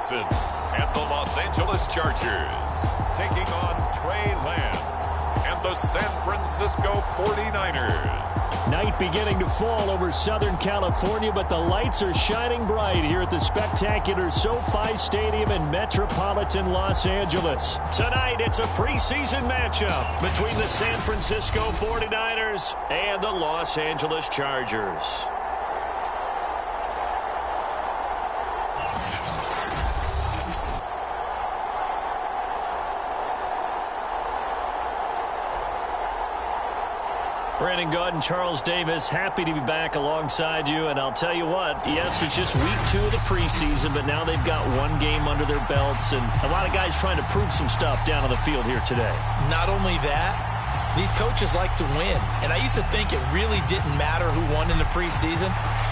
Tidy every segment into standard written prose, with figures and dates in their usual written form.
Gibson and the Los Angeles Chargers taking on Trey Lance and the San Francisco 49ers. Night beginning to fall over Southern California, but the lights are shining bright here at the spectacular SoFi Stadium in metropolitan Los Angeles. Tonight, it's a preseason matchup between the San Francisco 49ers and the Los Angeles Chargers. Brandon Gaud and Charles Davis, happy to be back alongside you. And I'll tell you what, yes, it's just week 2 of the preseason, but now they've got one game under their belts. And a lot of guys trying to prove some stuff down on the field here today. Not only that, these coaches like to win. And I used to think it really didn't matter who won in the preseason.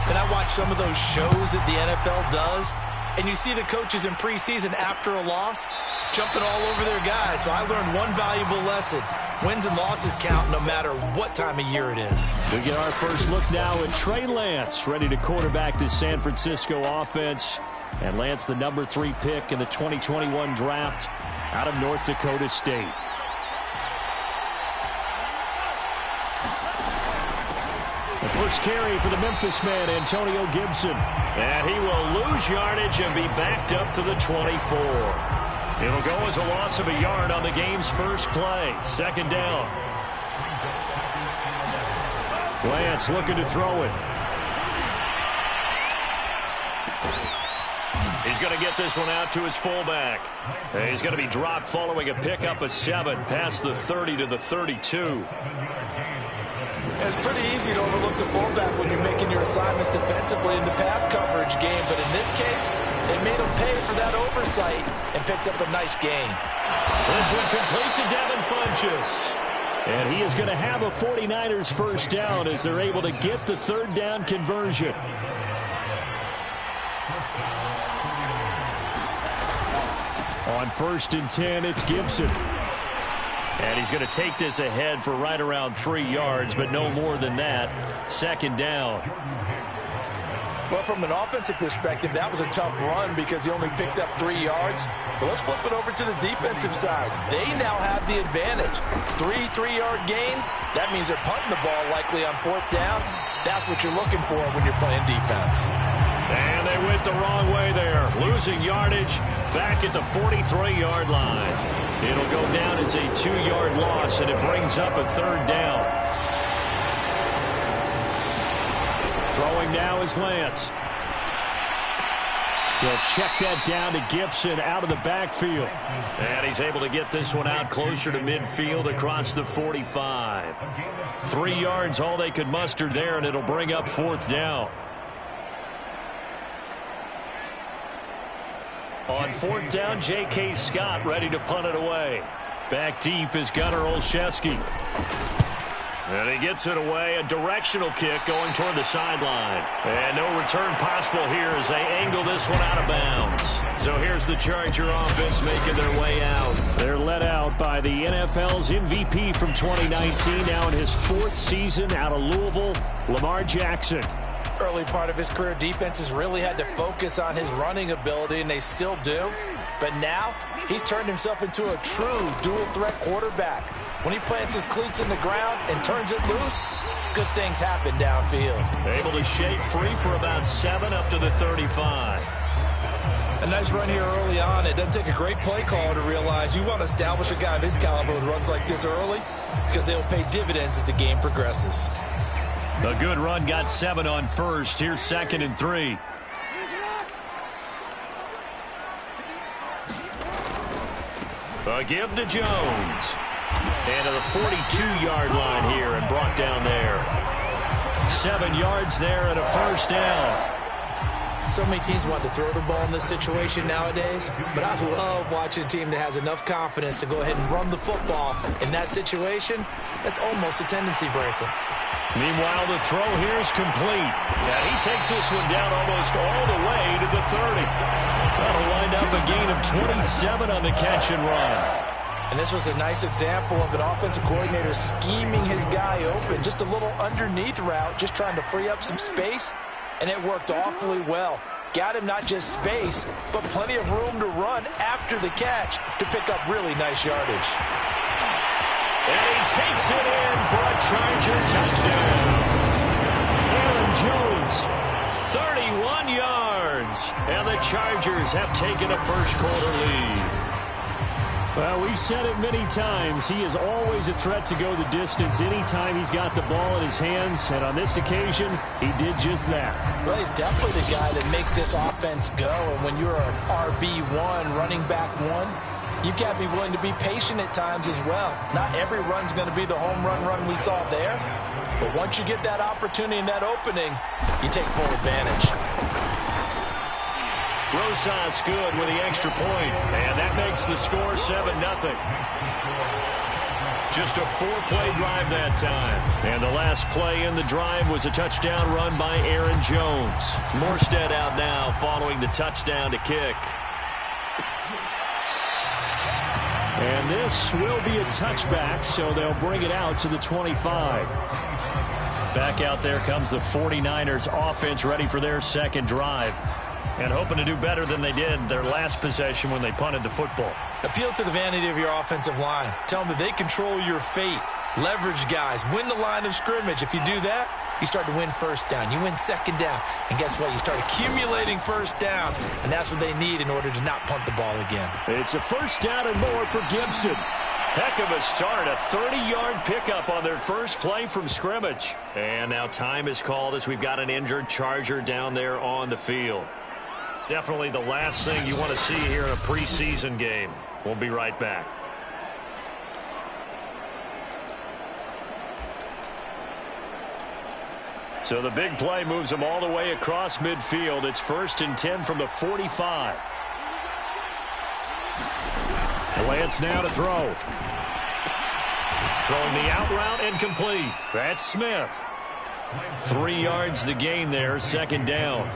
Then I watched some of those shows that the NFL does. And you see the coaches in preseason after a loss jumping all over their guys. So I learned one valuable lesson. Wins and losses count no matter what time of year it is. We get our first look now at Trey Lance, ready to quarterback this San Francisco offense. And Lance, the number 3 pick in the 2021 draft out of North Dakota State. The first carry for the Memphis man, Antonio Gibson. And he will lose yardage and be backed up to the 24. It'll go as a loss of a yard on the game's first play. Second down. Lance looking to throw it. He's going to get this one out to his fullback. He's going to be dropped following a pickup of 7 past the 30 to the 32. It's pretty easy to overlook the fullback when you're making your assignments defensively in the pass coverage game. But in this case, they made him pay for that oversight and picks up a nice gain. This one complete to Devin Funchess. And he is going to have a 49ers first down as they're able to get the third down conversion. On 1st and 10, it's Gibson. And he's going to take this ahead for right around 3 yards, but no more than that. Second down. Well, from an offensive perspective, that was a tough run because he only picked up 3 yards. But let's flip it over to the defensive side. They now have the advantage. 3 3-yard gains. That means they're punting the ball likely on 4th down. That's what you're looking for when you're playing defense. And they went the wrong way there. Losing yardage back at the 43-yard line. It'll go down as a 2-yard loss, and it brings up a 3rd down. Throwing now is Lance. He'll check that down to Gibson out of the backfield. And he's able to get this one out closer to midfield across the 45. 3 yards all they could muster there, and it'll bring up 4th down. On 4th down, J.K. Scott ready to punt it away. Back deep is Gunnar Olszewski. And he gets it away. A directional kick going toward the sideline. And no return possible here as they angle this one out of bounds. So here's the Charger offense making their way out. They're led out by the NFL's MVP from 2019, now in his 4th season out of Louisville, Lamar Jackson. Early part of his career, defenses really had to focus on his running ability, and they still do. But now, he's turned himself into a true dual-threat quarterback. When he plants his cleats in the ground and turns it loose, good things happen downfield. Able to shake free for about 7 up to the 35. A nice run here early on. It doesn't take a great play caller to realize you want to establish a guy of his caliber with runs like this early because they'll pay dividends as the game progresses. A good run, got 7 on 1st. Here's 2nd and 3. A give to Jones. And to the 42-yard line here and brought down there. 7 yards there and a first down. So many teams want to throw the ball in this situation nowadays, but I love watching a team that has enough confidence to go ahead and run the football. In that situation, that's almost a tendency breaker. Meanwhile, the throw here is complete. And he takes this one down almost all the way to the 30. That'll wind up a gain of 27 on the catch and run. And this was a nice example of an offensive coordinator scheming his guy open. Just a little underneath route, just trying to free up some space, and it worked awfully well. got him not just space, but plenty of room to run after the catch to pick up really nice yardage. And he takes it in for a Charger touchdown. Aaron Jones, 31 yards. And the Chargers have taken a first-quarter lead. Well, we've said it many times. He is always a threat to go the distance anytime he's got the ball in his hands. And on this occasion, he did just that. Well, he's definitely the guy that makes this offense go. And when you're an RB1, running back one, you've got to be willing to be patient at times as well. Not every run's going to be the home run we saw there. But once you get that opportunity and that opening, you take full advantage. Rosas good with the extra point, and that makes the score 7-0. Just a 4-play drive that time. And the last play in the drive was a touchdown run by Aaron Jones. Morstead out now following the touchdown to kick. And this will be a touchback, so they'll bring it out to the 25. Back out there comes the 49ers offense ready for their second drive. And hoping to do better than they did their last possession when they punted the football. Appeal to the vanity of your offensive line. Tell them that they control your fate. Leverage guys. Win the line of scrimmage. If you do that, you start to win first down. You win second down. And guess what? You start accumulating first downs. And that's what they need in order to not punt the ball again. It's a first down and more for Gibson. Heck of a start. A 30-yard pickup on their first play from scrimmage. And now time is called as we've got an injured Charger down there on the field. Definitely the last thing you want to see here in a preseason game. We'll be right back. So the big play moves them all the way across midfield. It's 1st and 10 from the 45. Lance now to throw. Throwing the out route and complete. That's Smith. 3 yards the gain there, second down.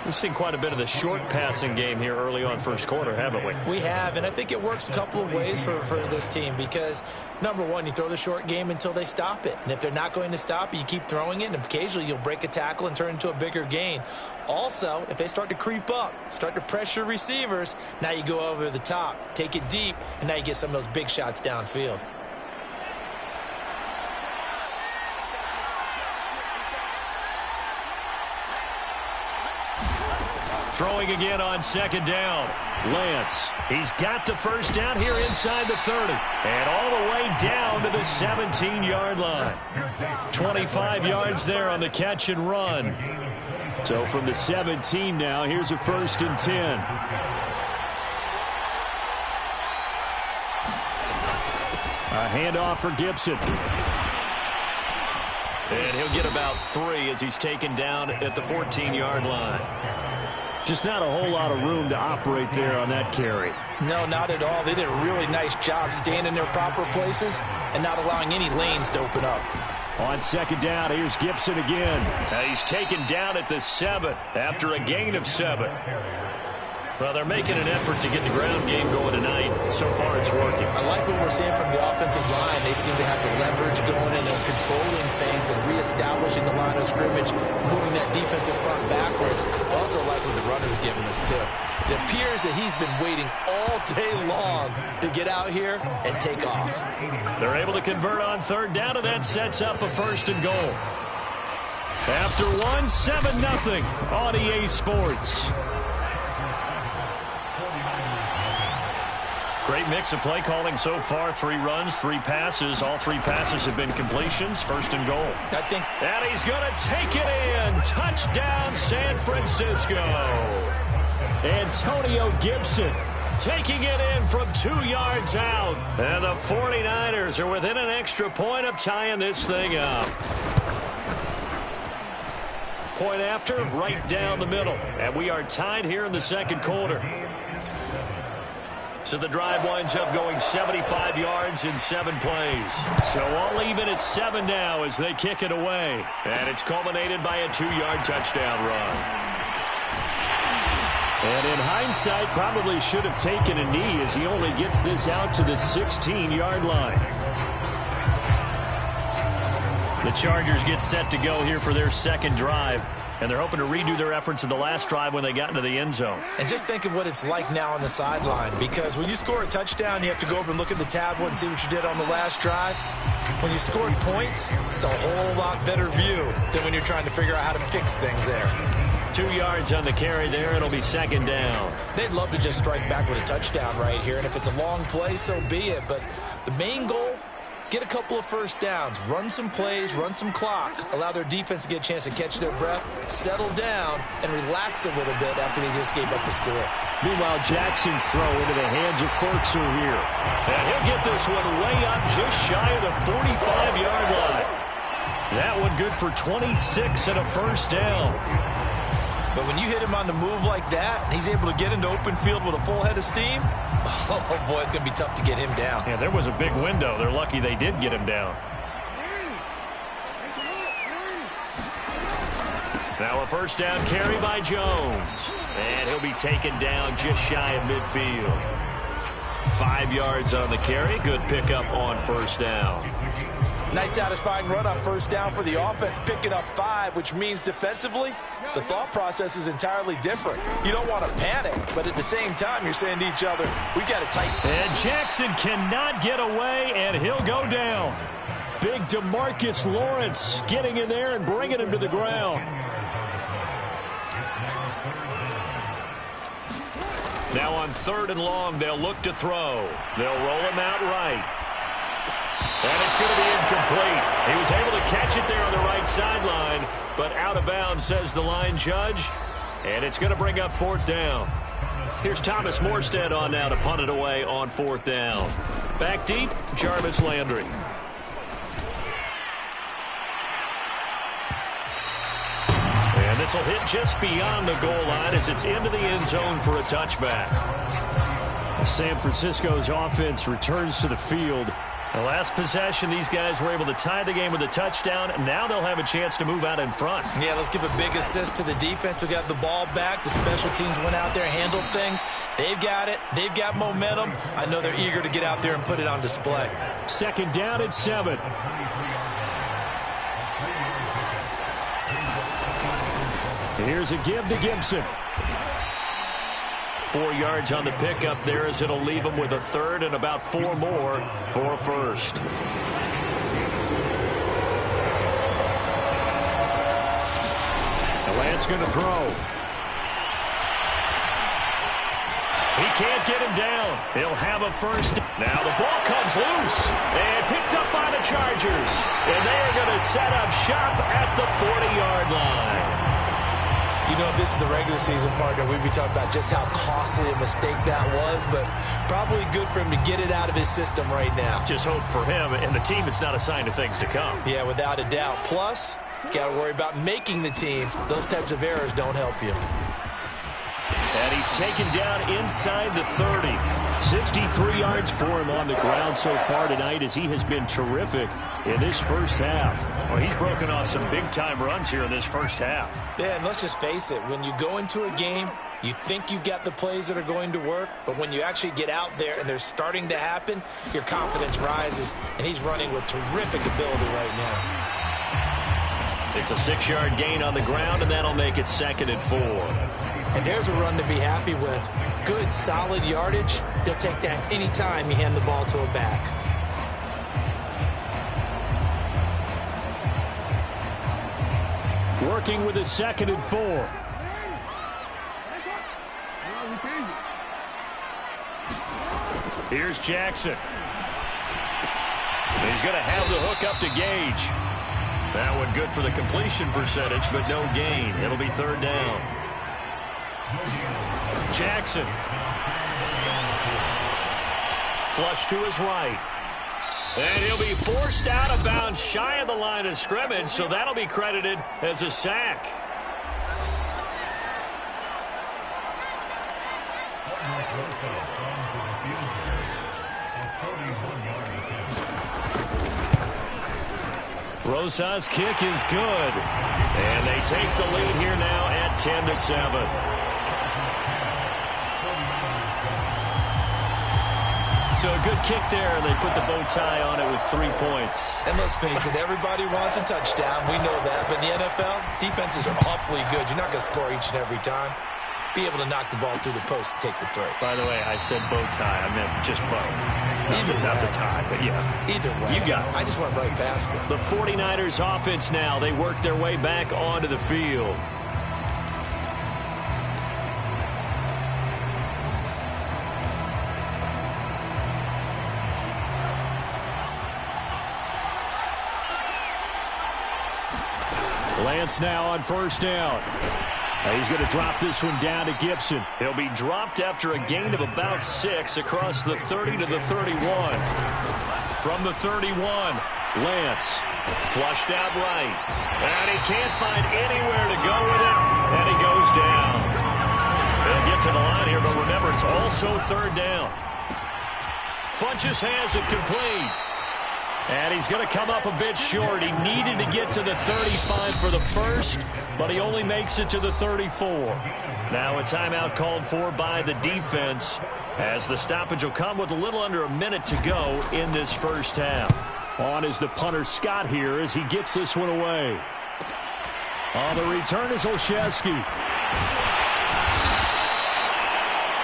We've seen quite a bit of the short passing game here early on first quarter, haven't we? We have, and I think it works a couple of ways for this team because, number one, you throw the short game until they stop it. And if they're not going to stop it, you keep throwing it, and occasionally you'll break a tackle and turn into a bigger gain. Also, if they start to creep up, start to pressure receivers, now you go over the top, take it deep, and now you get some of those big shots downfield. Throwing again on second down. Lance, he's got the first down here inside the 30. And all the way down to the 17-yard line. 25 yards there on the catch and run. So from the 17 now, here's a 1st and 10. A handoff for Gibson. And he'll get about 3 as he's taken down at the 14-yard line. Just not a whole lot of room to operate there on that carry. No, not at all. They did a really nice job staying in their proper places and not allowing any lanes to open up. On second down, here's Gibson again. Now he's taken down at the 7 after a gain of 7. Well, they're making an effort to get the ground game going tonight. So far, it's working. I like what we're seeing from the offensive line. They seem to have the leverage going and they're controlling things and reestablishing the line of scrimmage, moving that defensive front backwards. I also like what the runner's giving us, too. It appears that he's been waiting all day long to get out here and take off. They're able to convert on third down, and that sets up a 1st and goal. After 1, 7-0 on EA Sports. Great mix of play calling so far. 3 runs, 3 passes. All 3 passes have been completions. 1st and goal. And he's going to take it in. Touchdown, San Francisco. Antonio Gibson taking it in from 2 yards out. And the 49ers are within an extra point of tying this thing up. Point after, right down the middle. And we are tied here in the second quarter. So the drive winds up going 75 yards in 7 plays. So all even at 7 now as they kick it away. And it's culminated by a 2-yard touchdown run. And in hindsight, probably should have taken a knee as he only gets this out to the 16-yard line. The Chargers get set to go here for their second drive. and they're hoping to redo their efforts in the last drive when they got into the end zone. And just think of what it's like now on the sideline, because when you score a touchdown, you have to go over and look at the tablet and see what you did on the last drive. When you scored points, it's a whole lot better view than when you're trying to figure out how to fix things there. 2 yards on the carry there. It'll be second down. They'd love to just strike back with a touchdown right here, and if it's a long play, so be it. But the main goal, get a couple of first downs, run some plays, run some clock, allow their defense to get a chance to catch their breath, settle down, and relax a little bit after they just gave up the score. Meanwhile, Jackson's throw into the hands of Firkser here. And he'll get this one way up just shy of the 45-yard line. That one good for 26 and a first down. But when you hit him on the move like that, and he's able to get into open field with a full head of steam, oh boy, it's going to be tough to get him down. Yeah, there was a big window. They're lucky they did get him down. Now a first down carry by Jones. And he'll be taken down just shy of midfield. 5 yards on the carry. Good pickup on first down. Nice satisfying run on first down for the offense, picking up 5, which means defensively, the thought process is entirely different. You don't want to panic, but at the same time, you're saying to each other, we got to tighten. And Jackson cannot get away, and he'll go down. Big DeMarcus Lawrence getting in there and bringing him to the ground. Now on 3rd and long, they'll look to throw. They'll roll him out right. And it's going to be incomplete. He was able to catch it there on the right sideline, but out of bounds, says the line judge. And it's going to bring up 4th down. Here's Thomas Morstead on now to punt it away on 4th down. Back deep, Jarvis Landry. And this will hit just beyond the goal line as it's into the end zone for a touchback. San Francisco's offense returns to the field. The last possession, these guys were able to tie the game with a touchdown. Now they'll have a chance to move out in front. Yeah, let's give a big assist to the defense who got the ball back. The special teams went out there, handled things. They've got it. They've got momentum. I know they're eager to get out there and put it on display. 2nd down and 7. Here's a give to Gibson. 4 yards on the pickup there as it'll leave them with a 3rd and about 4 more for a first. Lance going to throw. He can't get him down. He'll have a first. Now the ball comes loose and picked up by the Chargers. And they are going to set up shop at the 40-yard line. You know, if this is the regular season, partner, we'd be talking about just how costly a mistake that was, but probably good for him to get it out of his system right now. Just hope for him and the team it's not a sign of things to come. Yeah, without a doubt. Plus, got to worry about making the team. Those types of errors don't help you. And he's taken down inside the 30. 63 yards for him on the ground so far tonight as he has been terrific in this first half. Well, he's broken off some big-time runs here in this first half. Yeah, and let's just face it. When you go into a game, you think you've got the plays that are going to work, but when you actually get out there and they're starting to happen, your confidence rises, and he's running with terrific ability right now. It's a 6-yard gain on the ground, and that'll make it 2nd and 4. And there's a run to be happy with. Good, solid yardage. He'll take that anytime you hand the ball to a back. Working with a 2nd and 4. Here's Jackson. He's going to have the hook up to Gage. That one good for the completion percentage, but no gain. It'll be 3rd down. Jackson. Flush to his right. And he'll be forced out of bounds shy of the line of scrimmage, so that'll be credited as a sack. Rosas' kick is good. And they take the lead here now at 10-7. So a good kick there, and they put the bow tie on it with 3 points. And let's face it, everybody wants a touchdown. We know that. But in the NFL, defenses are awfully good. You're not going to score each and every time. Be able to knock the ball through the post and take the throw. By the way, I said bow tie. I meant just bow. Not the tie, but yeah. Either way. You got it. I just went right past it. The 49ers offense now. They work their way back onto the field. Lance now on first down. He's going to drop this one down to Gibson. He'll be dropped after a gain of about 6 across the 30 to the 31. From the 31, Lance flushed out right. And he can't find anywhere to go with it, and he goes down. He'll get to the line here, but remember, it's also third down. Funchess has it complete. And he's going to come up a bit short. He needed to get to the 35 for the first, but he only makes it to the 34. Now a timeout called for by the defense, as the stoppage will come with a little under a minute to go in this first half. On is the punter Scott here as he gets this one away. On the return is Olszewski.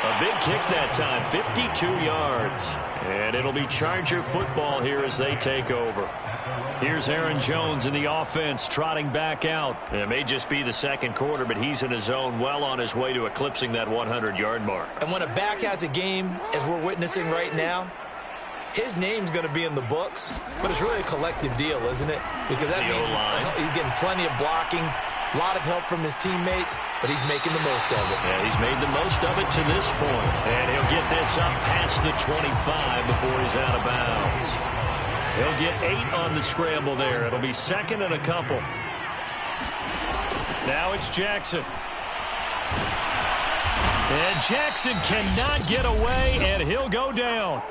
A big kick that time, 52 yards. And it'll be Charger football here as they take over. Here's Aaron Jones in the offense, trotting back out. It may just be the second quarter, but he's in his zone, well on his way to eclipsing that 100-yard mark. And when a back has a game, as we're witnessing right now, his name's going to be in the books, but it's really a collective deal, isn't it? Because that means he's getting plenty of blocking, a lot of help from his teammates, but he's making the most of it. Yeah, he's made the most of it to this point. And he'll get this up past the 25 before he's out of bounds. He'll get 8 on the scramble there. It'll be second and a couple. Now it's Jackson. And Jackson cannot get away, and he'll go down.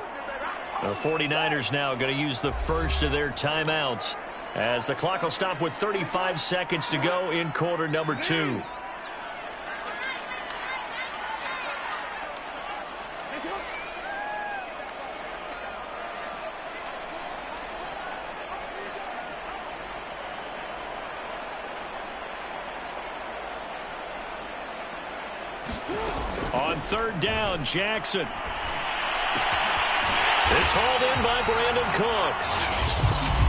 The 49ers now going to use the first of their timeouts, as the clock will stop with 35 seconds to go in quarter number 2. On third down, Jackson. It's hauled in by Brandon Cooks.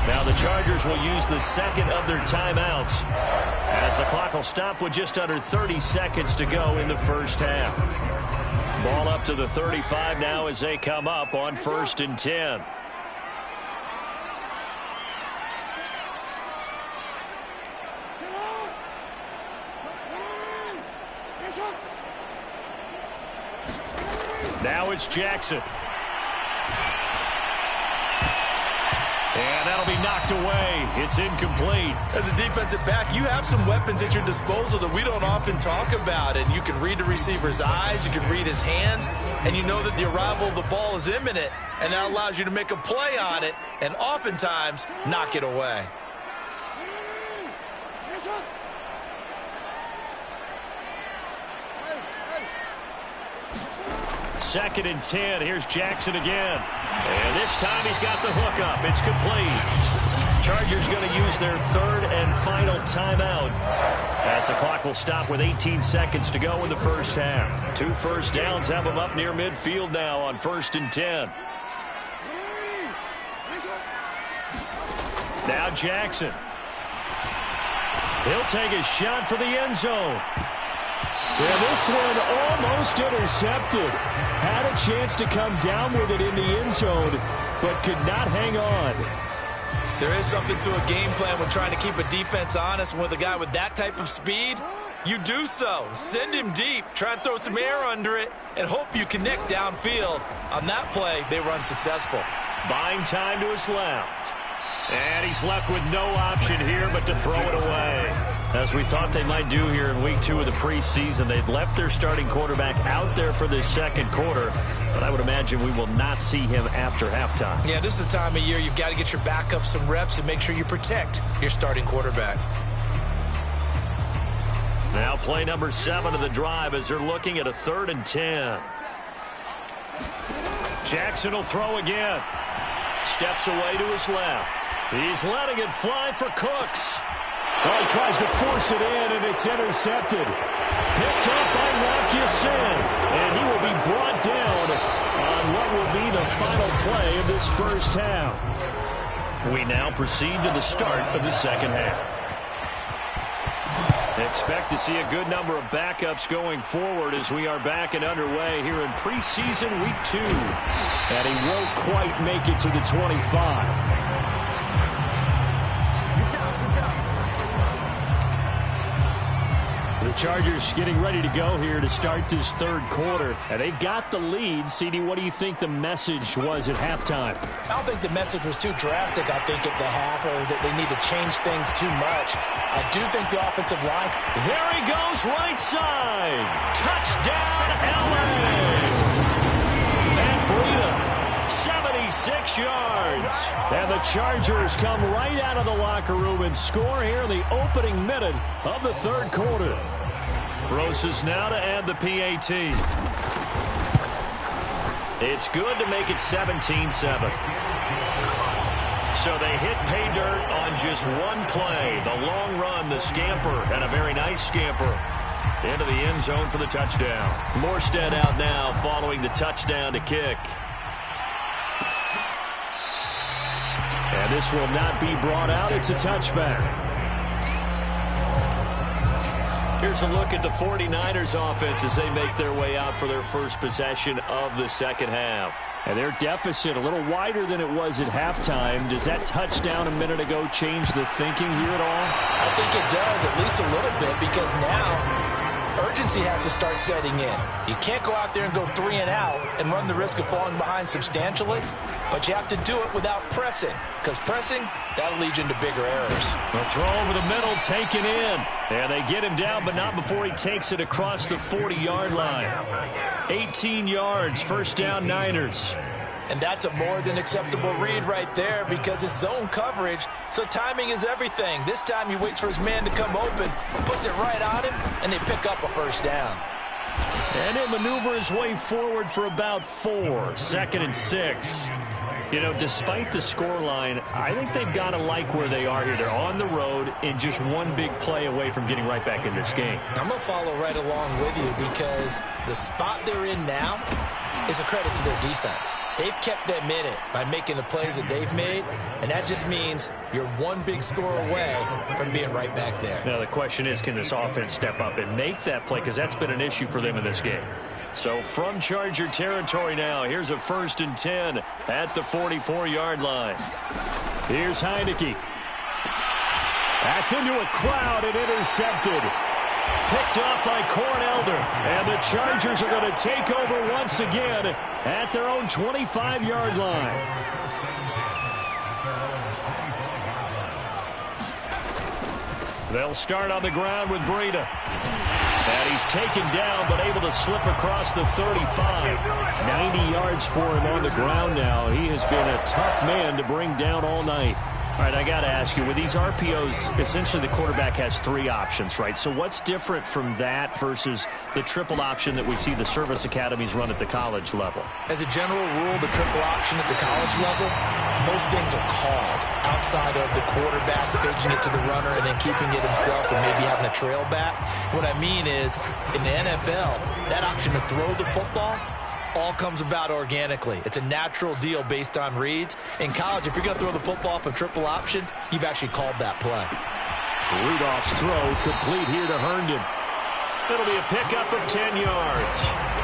Now the Chargers will use the second of their timeouts, as the clock will stop with just under 30 seconds to go in the first half. Ball up to the 35 now as they come up on 1st and 10. Now it's Jackson. And that'll be knocked away. It's incomplete. As a defensive back, you have some weapons at your disposal that we don't often talk about. And you can read the receiver's eyes, you can read his hands, and you know that the arrival of the ball is imminent. And that allows you to make a play on it and oftentimes knock it away. Second and 10. Here's Jackson again. And this time he's got the hook up. It's complete. Chargers going to use their third and final timeout, as the clock will stop with 18 seconds to go in the first half. 2 first downs have them up near midfield now on 1st and 10. Now Jackson. He'll take a shot for the end zone. Yeah, this one almost intercepted. Had a chance to come down with it in the end zone, but could not hang on. There is something to a game plan when trying to keep a defense honest. And with a guy with that type of speed, you do so. Send him deep. Try and throw some air under it and hope you connect downfield. On that play, they were unsuccessful. Buying time to his left. And he's left with no option here but to throw it away. As we thought they might do here in week 2 of the preseason, they've left their starting quarterback out there for this second quarter, but I would imagine we will not see him after halftime. Yeah, this is the time of year you've got to get your backup some reps and make sure you protect your starting quarterback. Now play number 7 of the drive as they're looking at a 3rd and 10. Jackson will throw again. Steps away to his left. He's letting it fly for Cooks. Well, he tries to force it in, and it's intercepted. Picked up by Rock Ya-Sin, and he will be brought down on what will be the final play of this first half. We now proceed to the start of the second half. Expect to see a good number of backups going forward as we are back and underway here in preseason week 2. And he won't quite make it to the 25. The Chargers getting ready to go here to start this third quarter. And they've got the lead. CD, what do you think the message was at halftime? I don't think the message was too drastic, I think, at the half, or that they need to change things too much. I do think the offensive line... There he goes, right side. Touchdown, LA. And Breida, 76 yards. And the Chargers come right out of the locker room and score here in the opening minute of the third quarter. Rosas now to add the PAT. It's good to make it 17-7. So they hit pay dirt on just one play. The long run, the scamper, and a very nice scamper into the end zone for the touchdown. Morstead out now following the touchdown to kick. And this will not be brought out. It's a touchback. Here's a look at the 49ers offense as they make their way out for their first possession of the second half. And their deficit a little wider than it was at halftime. Does that touchdown a minute ago change the thinking here at all? I think it does, at least a little bit, because now urgency has to start setting in. You can't go out there and go 3 and out and run the risk of falling behind substantially, but you have to do it without pressing, because pressing, that'll lead you into bigger errors. The throw over the middle taken in. And they get him down, but not before he takes it across the 40-yard line. 18 yards, first down Niners. And that's a more than acceptable read right there because it's zone coverage, so timing is everything. This time he waits for his man to come open, puts it right on him, and they pick up a first down. And he'll maneuver his way forward for about 4, second and 6. You know, despite the scoreline, I think they've got to like where they are here. They're on the road and just one big play away from getting right back in this game. I'm going to follow right along with you because the spot they're in now is a credit to their defense. They've kept them in it by making the plays that they've made, and that just means you're one big score away from being right back there. Now, the question is, can this offense step up and make that play? Because that's been an issue for them in this game. So from Charger territory now, here's a 1st and 10 at the 44-yard line. Here's Heineke. That's into a crowd and intercepted. Picked up by Corn Elder. And the Chargers are going to take over once again at their own 25-yard line. They'll start on the ground with Breida. And he's taken down, but able to slip across the 35. 90 yards for him on the ground now. He has been a tough man to bring down all night. All right, I got to ask you, with these RPOs, essentially the quarterback has 3 options, right? So what's different from that versus the triple option that we see the service academies run at the college level? As a general rule, the triple option at the college level, most things are called outside of the quarterback faking it to the runner and then keeping it himself and maybe having a trail back. What I mean is, in the NFL, that option to throw the football all comes about organically. It's a natural deal based on reads. In college, if you're going to throw the football off a triple option, you've actually called that play. Rudolph's throw complete here to Herndon. It'll be a pickup of 10 yards.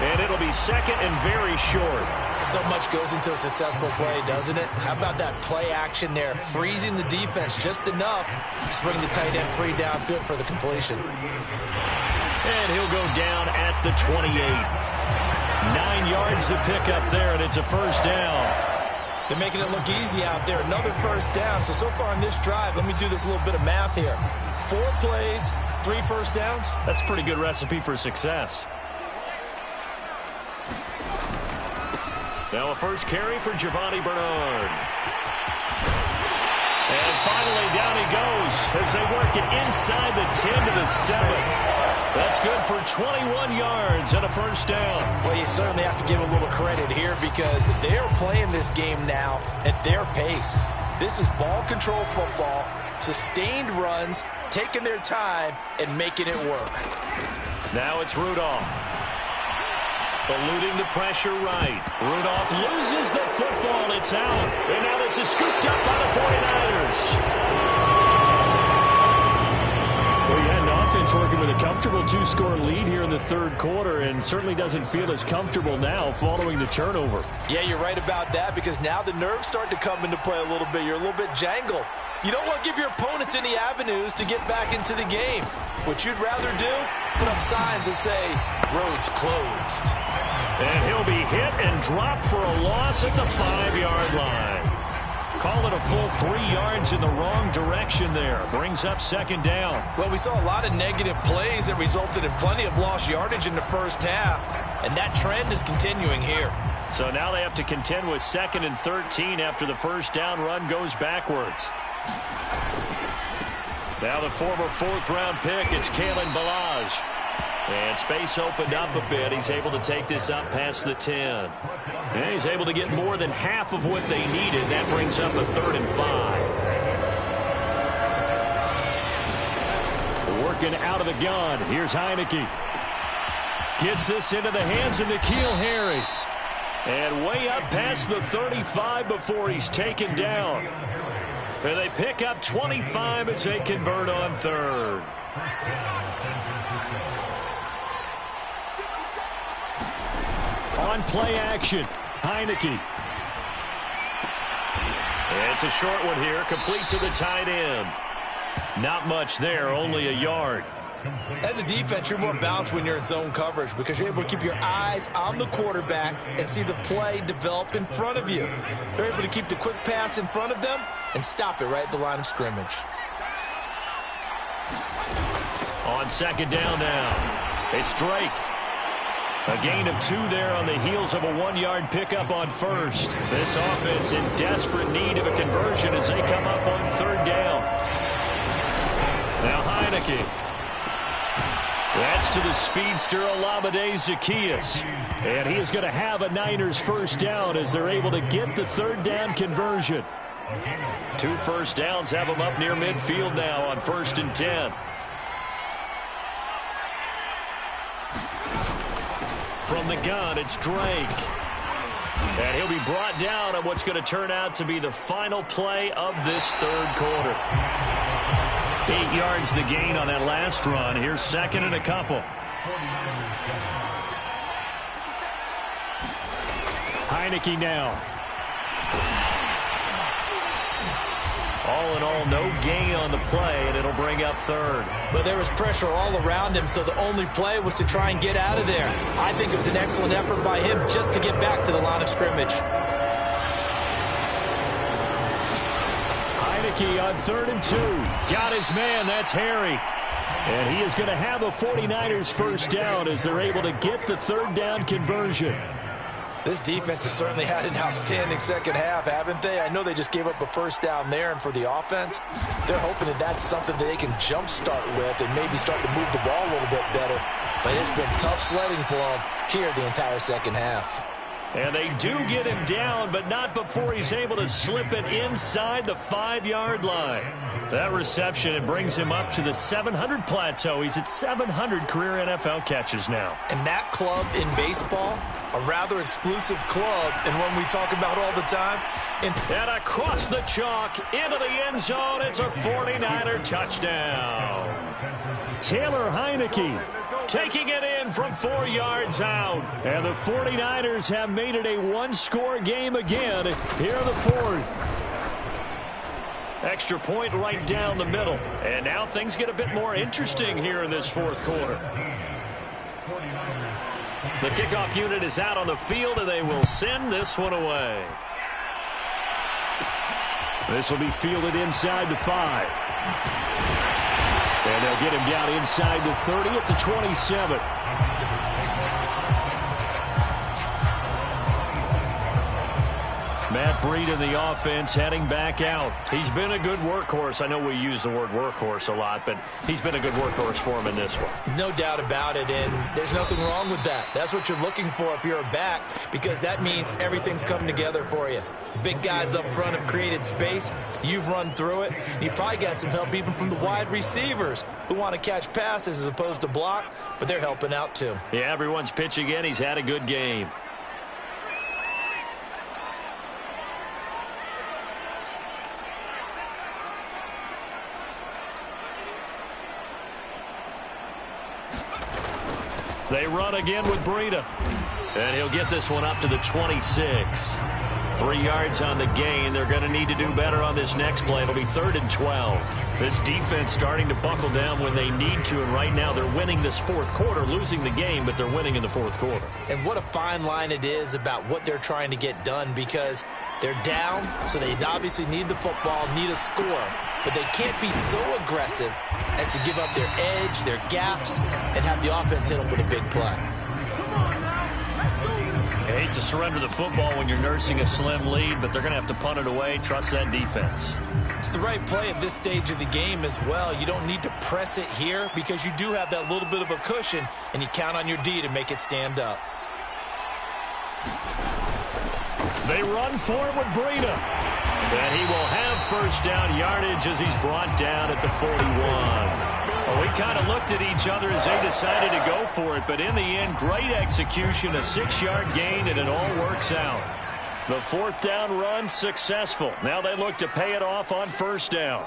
And it'll be second and very short. So much goes into a successful play, doesn't it? How about that play action there, freezing the defense just enough to bring the tight end free downfield for the completion. And he'll go down at the 28. 9 yards to pick up there, and it's a first down. They're making it look easy out there. Another first down. So far on this drive, let me do this little bit of math here. 4 plays, 3 first downs. That's a pretty good recipe for success. Now a first carry for Giovanni Bernard. And finally, down he goes as they work it inside the 10 to the 7. That's good for 21 yards and a first down. Well, you certainly have to give a little credit here because they're playing this game now at their pace. This is ball control football, sustained runs, taking their time, and making it work. Now it's Rudolph. Eluding the pressure right. Rudolph loses the football. It's out. And now this is scooped up by the 49ers. Well, you had an offense working with a comfortable 2-score lead here in the third quarter and certainly doesn't feel as comfortable now following the turnover. Yeah, you're right about that because now the nerves start to come into play a little bit. You're a little bit jangled. You don't want to give your opponents any avenues to get back into the game. What you'd rather do, put up signs that say, roads closed. And he'll be hit and dropped for a loss at the 5-yard line. Call it a full 3 yards in the wrong direction there. Brings up second down. Well, we saw a lot of negative plays that resulted in plenty of lost yardage in the first half. And that trend is continuing here. So now they have to contend with 2nd and 13 after the first down run goes backwards. Now the former 4th-round pick, it's Kalen Ballage. And space opened up a bit. He's able to take this up past the 10. And he's able to get more than half of what they needed. That brings up a 3rd and 5. Working out of the gun. Here's Heineke. Gets this into the hands of N'Keal Harry. And way up past the 35 before he's taken down. And they pick up 25 as they convert on 3rd. On play action, Heineke. It's a short one here, complete to the tight end. Not much there, only a yard. As a defense, you're more balanced when you're in zone coverage because you're able to keep your eyes on the quarterback and see the play develop in front of you. They're able to keep the quick pass in front of them and stop it right at the line of scrimmage. On second down now, it's Drake. A gain of 2 there on the heels of a 1-yard pickup on first. This offense in desperate need of a conversion as they come up on 3rd down. Now Heineke. That's to the speedster Olamide Zaccheaus. And he is going to have a Niners first down as they're able to get the 3rd down conversion. 2 first downs have them up near midfield now on 1st and 10. From the gun, it's Drake. And he'll be brought down on what's going to turn out to be the final play of this 3rd quarter. 8 yards the gain on that last run. Here's 2nd and a couple. Heineke now. All in all, no gain on the play, and it'll bring up 3rd. But there was pressure all around him, so the only play was to try and get out of there. I think it was an excellent effort by him just to get back to the line of scrimmage. Heineke on 3rd and 2. Got his man, that's Harry. And he is going to have a 49ers first down as they're able to get the 3rd down conversion. This defense has certainly had an outstanding second half, haven't they? I know they just gave up a first down there, and for the offense, they're hoping that that's something that they can jumpstart with and maybe start to move the ball a little bit better. But it's been tough sledding for them here the entire second half. And they do get him down, but not before he's able to slip it inside the 5-yard line. That reception, it brings him up to the 700 plateau. He's at 700 career NFL catches now. And that club in baseball, a rather exclusive club, and one we talk about all the time. And across the chalk, into the end zone, it's a 49er touchdown. Taylor Heineke taking it in from 4 yards out. And the 49ers have made it a 1-score game again here in the 4th. Extra point right down the middle. And now things get a bit more interesting here in this 4th quarter. The kickoff unit is out on the field, and they will send this one away. This will be fielded inside the 5. And they'll get him down inside the 30 at the 27. Matt Breida, the offense, heading back out. He's been a good workhorse. I know we use the word workhorse a lot, but he's been a good workhorse for him in this one. No doubt about it, and there's nothing wrong with that. That's what you're looking for if you're a back, because that means everything's coming together for you. The big guys up front have created space. You've run through it. You've probably got some help even from the wide receivers who want to catch passes as opposed to block, but they're helping out too. Yeah, everyone's pitching in. He's had a good game. They run again with Breida. And he'll get this one up to the 26. 3 yards on the gain. They're going to need to do better on this next play. It'll be 3rd and 12. This defense starting to buckle down when they need to, and right now they're winning this fourth quarter, losing the game, but they're winning in the fourth quarter. And what a fine line it is about what they're trying to get done, because they're down, so they obviously need the football, need a score, but they can't be so aggressive as to give up their edge, their gaps, and have the offense hit them with a big play. I hate to surrender the football when you're nursing a slim lead, but they're going to have to punt it away. Trust that defense. It's the right play at this stage of the game as well. You don't need to press it here because you do have that little bit of a cushion, and you count on your D to make it stand up. They run for it with Breida. And he will have first down yardage as he's brought down at the 41. Well, we kind of looked at each other as they decided to go for it, but in the end, great execution, a 6-yard gain, and it all works out. The 4th down run successful. Now they look to pay it off on first down.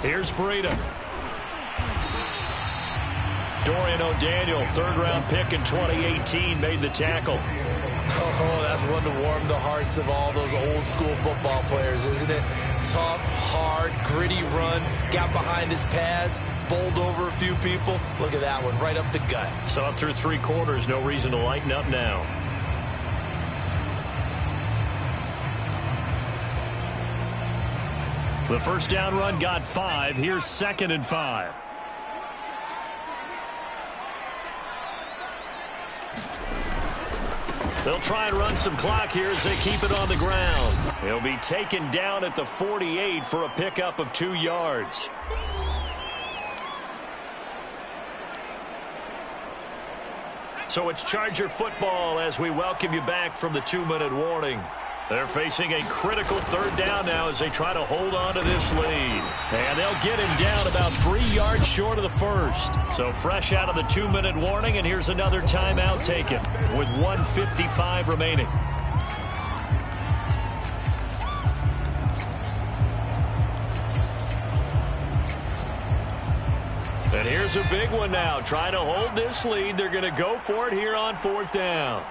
Here's Breida. Dorian O'Daniel, 3rd-round pick in 2018, made the tackle. Oh, that's one to warm the hearts of all those old-school football players, isn't it? Tough, hard, gritty run, got behind his pads, bowled over a few people. Look at that one, right up the gut. So up through 3 quarters, no reason to lighten up now. The first down run got 5. Here's 2nd and 5. They'll try and run some clock here as they keep it on the ground. He'll be taken down at the 48 for a pickup of 2 yards. So it's Charger football as we welcome you back from the 2-minute warning. They're facing a critical 3rd down now as they try to hold on to this lead. And they'll get him down about 3 yards short of the first. So fresh out of the 2-minute warning, and here's another timeout taken with 1:55 remaining. And here's a big one now. Trying to hold this lead. They're going to go for it here on 4th down.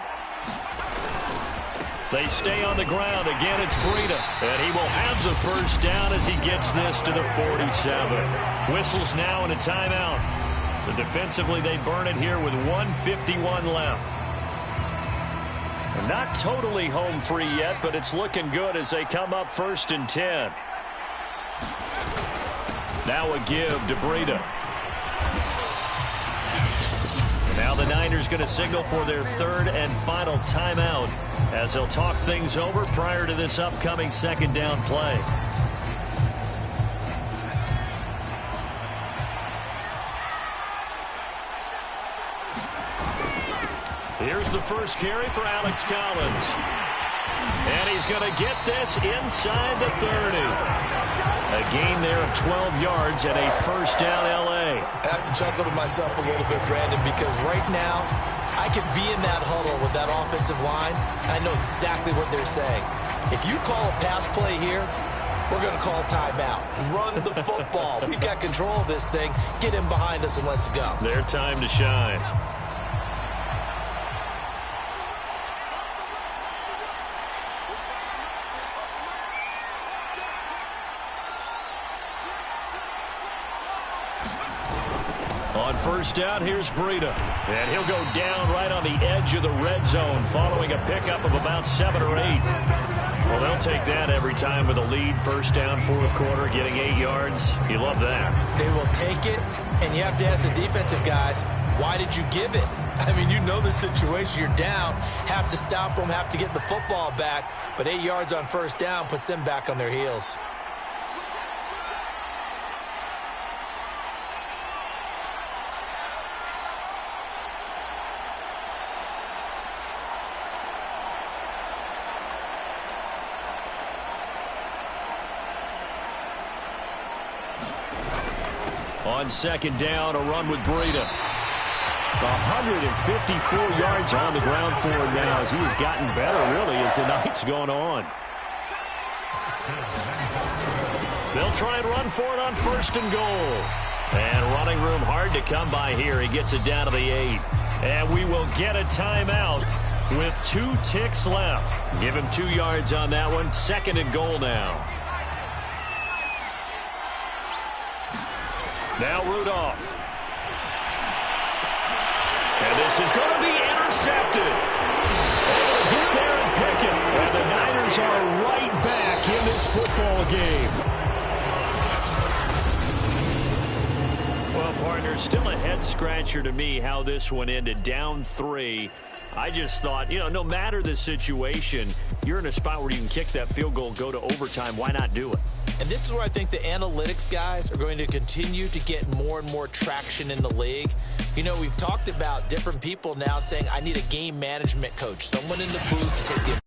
They stay on the ground. Again, it's Breida. And he will have the first down as he gets this to the 47. Whistles now and a timeout. So defensively, they burn it here with 1:51 left. And not totally home free yet, but it's looking good as they come up 1st and 10. Now a give to Breida. Now the Niners going to signal for their 3rd and final timeout as they'll talk things over prior to this upcoming 2nd down play. Here's the first carry for Alex Collins. And he's going to get this inside the 30. A gain there of 12 yards and a first down L.A. I have to chuckle to myself a little bit, Brandon, because right now I could be in that huddle with that offensive line, and I know exactly what they're saying. If you call a pass play here, we're going to call timeout. Run the football. We've got control of this thing. Get him behind us and let's go. Their time to shine. On first down, here's Breida. And he'll go down right on the edge of the red zone following a pickup of about 7 or 8. Well, they'll take that every time with a lead. First down, fourth quarter, getting 8 yards. You love that. They will take it, and you have to ask the defensive guys, why did you give it? I mean, you know the situation. You're down, have to stop them, have to get the football back. But 8 yards on first down puts them back on their heels. On second down, a run with Breida. 154 yards on the ground for him now as he has gotten better, really, as the night's gone on. They'll try and run for it on first and goal. And running room hard to come by here. He gets it down to the 8. And we will get a timeout with 2 ticks left. Give him 2 yards on that one. Second and goal now. Now Rudolph. And this is going to be intercepted. Able to get there and pick it. And the Niners are right back in this football game. Well, partner, still a head-scratcher to me how this one ended. Down 3. I just thought, no matter the situation, you're in a spot where you can kick that field goal, go to overtime. Why not do it? And this is where I think the analytics guys are going to continue to get more and more traction in the league. We've talked about different people now saying, I need a game management coach, someone in the booth to take the